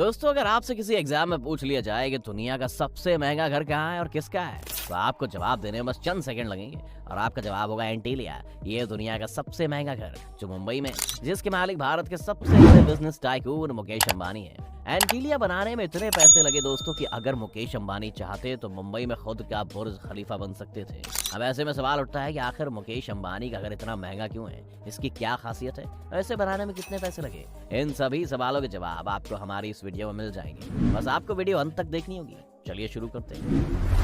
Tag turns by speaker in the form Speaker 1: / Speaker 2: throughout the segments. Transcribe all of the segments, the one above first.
Speaker 1: दोस्तों, अगर आपसे किसी एग्जाम में पूछ लिया जाए कि दुनिया का सबसे महंगा घर कहाँ है और किसका है, तो आपको जवाब देने में बस चंद सेकंड लगेंगे और आपका जवाब होगा एंटीलिया। ये दुनिया का सबसे महंगा घर जो मुंबई में है, जिसके मालिक भारत के सबसे बड़े बिजनेस टाइकून मुकेश अंबानी है। एंटीलिया बनाने में इतने पैसे लगे दोस्तों कि अगर मुकेश अंबानी चाहते तो मुंबई में खुद का बुर्ज खलीफा बन सकते थे। अब ऐसे में सवाल उठता है कि आखिर मुकेश अंबानी का घर इतना महंगा क्यों है, इसकी क्या खासियत है, ऐसे बनाने में कितने पैसे लगे। इन सभी सवालों के जवाब आपको हमारी इस वीडियो में मिल जाएंगे, बस आपको वीडियो अंत तक देखनी होगी। चलिए शुरू करते हैं।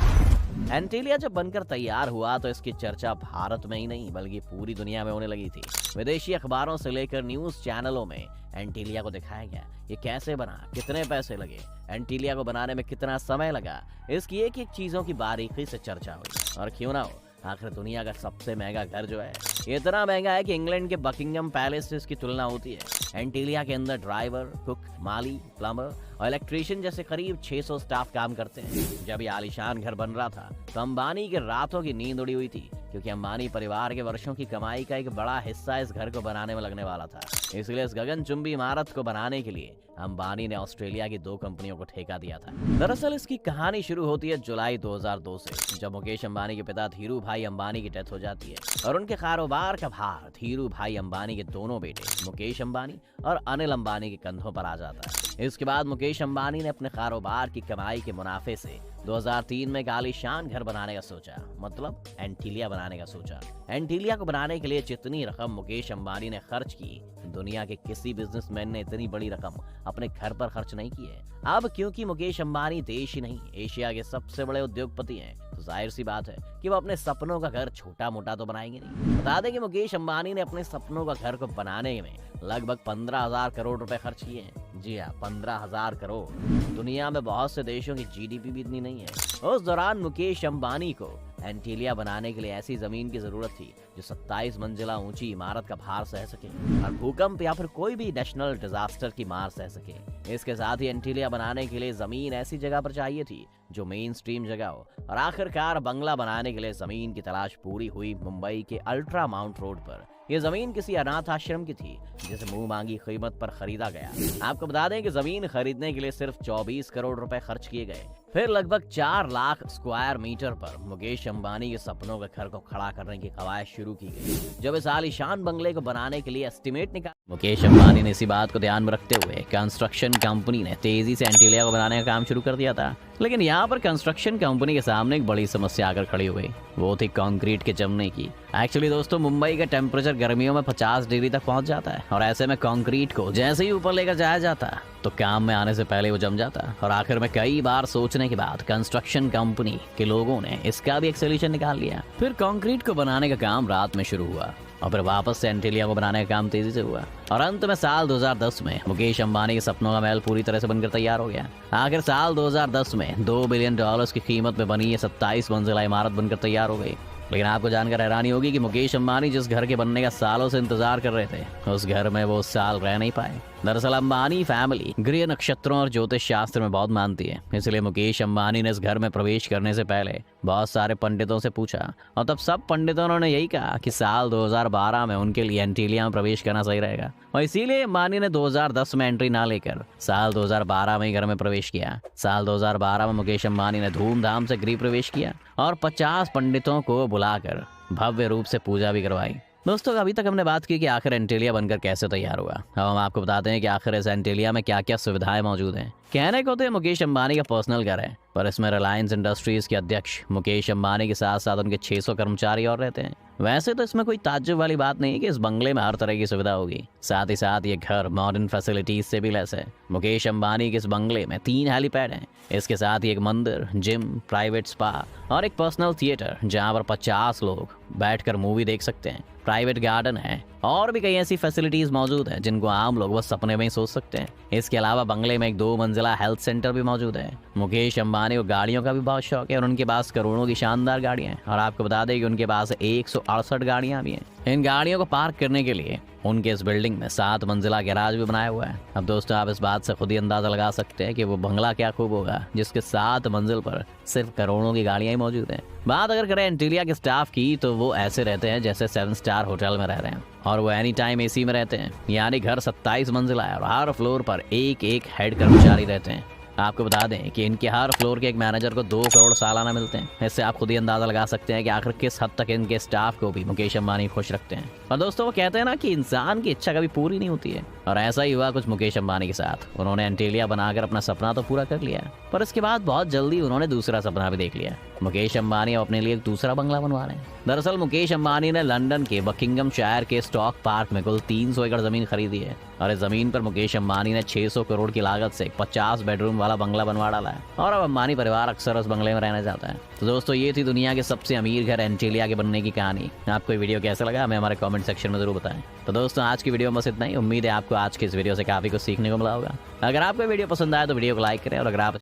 Speaker 1: एंटीलिया जब बनकर तैयार हुआ तो इसकी चर्चा भारत में ही नहीं बल्कि पूरी दुनिया में होने लगी थी। विदेशी अखबारों से लेकर न्यूज चैनलों में एंटीलिया को दिखाया गया। ये कैसे बना, कितने पैसे लगे, एंटीलिया को बनाने में कितना समय लगा, इसकी एक एक चीजों की बारीकी से चर्चा हुई। और क्यों ना हो, आखिर दुनिया का सबसे महंगा घर जो है इतना महंगा है कि इंग्लैंड के बकिंगम पैलेस से इसकी तुलना होती है। एंटीलिया के अंदर ड्राइवर, कुक, माली, प्लम्बर और इलेक्ट्रीशियन जैसे करीब 600 स्टाफ काम करते हैं। जब ये आलीशान घर बन रहा था तो अंबानी के रातों की नींद उड़ी हुई थी, क्योंकि अंबानी परिवार के वर्षों की कमाई का एक बड़ा हिस्सा इस घर को बनाने में लगने वाला था। इसलिए इस गगनचुंबी इमारत को बनाने के लिए अंबानी ने ऑस्ट्रेलिया की 2 कंपनियों को ठेका दिया था। दरअसल इसकी कहानी शुरू होती है जुलाई 2002 से, जब मुकेश अंबानी के पिता धीरू भाई अंबानी की डेथ हो जाती है और उनके कारोबार का भार धीरू भाई अंबानी के दोनों बेटे मुकेश अंबानी और अनिल अंबानी के कंधों पर आ जाता है। इसके बाद मुकेश अंबानी ने अपने कारोबार की कमाई के मुनाफे से 2003 में एक आलीशान घर बनाने का सोचा, मतलब एंटीलिया बनाने का सोचा। एंटीलिया को बनाने के लिए जितनी रकम मुकेश अंबानी ने खर्च की, दुनिया के किसी बिजनेसमैन ने इतनी बड़ी रकम अपने घर पर खर्च नहीं की है। अब क्योंकि मुकेश अंबानी देश ही नहीं एशिया के सबसे बड़े उद्योगपति हैं, तो जाहिर सी बात है कि वो अपने सपनों का घर छोटा मोटा तो बनाएंगे नहीं। बता दें कि मुकेश अंबानी ने अपने सपनों का घर को बनाने में लगभग 15,000 करोड़ रुपए खर्च किए हैं। जी हाँ, 15,000 करोड़। दुनिया में बहुत से देशों की जीडीपी भी इतनी नहीं है। उस दौरान मुकेश अंबानी को एंटीलिया बनाने के लिए ऐसी जमीन की जरूरत थी जो 27 मंजिला ऊंची इमारत का भार सह सके और भूकंप या फिर कोई भी नेशनल डिजास्टर की मार सह सके। इसके साथ ही एंटीलिया बनाने के लिए जमीन ऐसी जगह पर चाहिए थी जो मेन स्ट्रीम जगह हो। और आखिरकार बंगला बनाने के लिए जमीन की तलाश पूरी हुई मुंबई के अल्ट्रा माउंट रोड पर। ये जमीन किसी अनाथ आश्रम की थी जिसे मुंह मांगी कीमत पर खरीदा गया। आपको बता दें कि जमीन खरीदने के लिए सिर्फ 24 करोड़ रुपए खर्च किए गए। फिर लगभग 4 लाख स्क्वायर मीटर पर मुकेश अंबानी के सपनों के घर को खड़ा करने की कवायद शुरू की गई। जब इस आलीशान बंगले को बनाने के लिए एस्टिमेट निकाला, मुकेश अंबानी ने इसी बात को ध्यान में रखते हुए कंस्ट्रक्शन कंपनी ने तेजी से एंटीलिया को बनाने का काम शुरू कर दिया था। लेकिन यहाँ पर कंस्ट्रक्शन कंपनी के सामने एक बड़ी समस्या आकर खड़ी हुई, वो थी कंक्रीट के जमने की। एक्चुअली दोस्तों, मुंबई का टेम्परेचर गर्मियों में 50 डिग्री तक पहुंच जाता है और ऐसे में कंक्रीट को जैसे ही ऊपर लेकर जाया जाता तो काम में आने से पहले वो जम जाता। और आखिर में कई बार सोचने के बाद कंस्ट्रक्शन कंपनी के लोगों ने इसका भी एक सोल्यूशन निकाल लिया। फिर कंक्रीट को बनाने का काम रात में शुरू हुआ और फिर वापस से एंटीलिया को बनाने का काम तेजी से हुआ और अंत में साल 2010 में मुकेश अंबानी के सपनों का महल पूरी तरह से बनकर तैयार हो गया। आखिर साल 2010 में $2 बिलियन की कीमत में बनी ये 27 मंजिला इमारत बनकर तैयार हो गई। लेकिन आपको जानकर हैरानी होगी कि मुकेश अंबानी जिस घर के बनने का सालों से इंतजार कर रहे थे, उस घर में वो उस साल रह नहीं पाए। दरअसल अंबानी फैमिली गृह नक्षत्रों और ज्योतिष शास्त्र में बहुत मानती है, इसलिए मुकेश अंबानी ने इस घर में प्रवेश करने से पहले बहुत सारे पंडितों से पूछा और तब सब पंडितों ने यही कहा कि साल 2012 में उनके लिए एंटीलिया में प्रवेश करना सही रहेगा। और इसीलिए अंबानी ने 2010 में एंट्री ना लेकर साल 2012 में ही घर में प्रवेश किया। साल 2012 में मुकेश अंबानी ने धूमधाम से गृह प्रवेश किया और 50 पंडितों को बुलाकर भव्य रूप से पूजा भी करवाई। दोस्तों, अभी तक हमने बात की कि आखिर एंटीलिया बनकर कैसे तैयार हुआ। अब हम आपको बताते हैं कि आखिर इस एंटीलिया में क्या क्या सुविधाएं मौजूद हैं। कहने को तो ये मुकेश अंबानी का पर्सनल घर है, पर इसमें रिलायंस इंडस्ट्रीज के अध्यक्ष मुकेश अंबानी के साथ साथ उनके 600 कर्मचारी और रहते हैं। वैसे तो इसमें कोई ताज्जुब वाली बात नहीं है कि इस बंगले में हर तरह की सुविधा होगी। साथ ही साथ ये घर मॉडर्न फैसिलिटीज से भी लैस है। मुकेश अंबानी के इस बंगले में 3 हेलीपैड हैं। इसके साथ ही एक मंदिर, जिम, प्राइवेट स्पा और एक पर्सनल थिएटर जहां पर 50 लोग बैठकर मूवी देख सकते हैं। प्राइवेट गार्डन है और भी कई ऐसी फैसिलिटीज मौजूद हैं जिनको आम लोग बस सपने में ही सोच सकते हैं। इसके अलावा बंगले में एक 2 मंजिला हेल्थ सेंटर भी मौजूद है। मुकेश अंबानी को गाड़ियों का भी बहुत शौक है और उनके पास करोड़ों की शानदार गाड़ियां हैं। और आपको बता दें कि उनके पास 168 गाड़ियां भी हैं। इन गाड़ियों को पार्क करने के लिए उनके इस बिल्डिंग में 7 मंजिला गैराज भी बनाया हुआ है। अब दोस्तों, आप इस बात से खुद ही अंदाजा लगा सकते हैं कि वो बंगला क्या खूब होगा जिसके 7 मंजिल पर सिर्फ करोड़ों की गाड़ियां ही मौजूद हैं। बात अगर करें एंटीलिया के स्टाफ की, तो वो ऐसे रहते हैं जैसे 7 स्टार होटल में रह रहे हैं। और वो एनी टाइम एसी में रहते हैं। यानी घर 27 मंजिला है और हर फ्लोर पर एक एक हेड कर्मचारी रहते हैं। आपको बता दें कि इनके हर फ्लोर के एक मैनेजर को 2 करोड़ सालाना मिलते हैं। इससे आप खुद ही अंदाजा लगा सकते हैं कि आखिर किस हद तक इनके स्टाफ को भी मुकेश अंबानी खुश रखते हैं। और दोस्तों वो कहते हैं ना कि इंसान की इच्छा कभी पूरी नहीं होती है, और ऐसा ही हुआ कुछ मुकेश अंबानी के साथ। उन्होंने एंटीलिया बनाकर अपना सपना तो पूरा कर लिया, पर इसके बाद बहुत जल्दी उन्होंने दूसरा सपना भी देख लिया। मुकेश अंबानी अपने लिए एक दूसरा बंगला बनवा रहे हैं। दरअसल मुकेश अंबानी ने लंदन के बकिंगम शायर के स्टॉक पार्क में कुल 300 एकड़ जमीन खरीदी है, और इस जमीन पर मुकेश अंबानी ने 600 करोड़ की लागत से 50 बेडरूम वाला बंगला बनवा डाला है, और अब अंबानी परिवार अक्सर उस बंगले में रहना चाहता है। तो दोस्तों ये थी दुनिया के सबसे अमीर घर एंटीलिया के बनने की कहानी। आपको ये वीडियो कैसा लगा हमें हमारे कमेंट सेक्शन में जरूर बताएं। तो दोस्तों आज की वीडियो में बस इतना ही। उम्मीद है आपको आज के इस वीडियो से काफी कुछ सीखने को मिला होगा। अगर आपको वीडियो पसंद आया तो वीडियो को लाइक करें, और अगर आप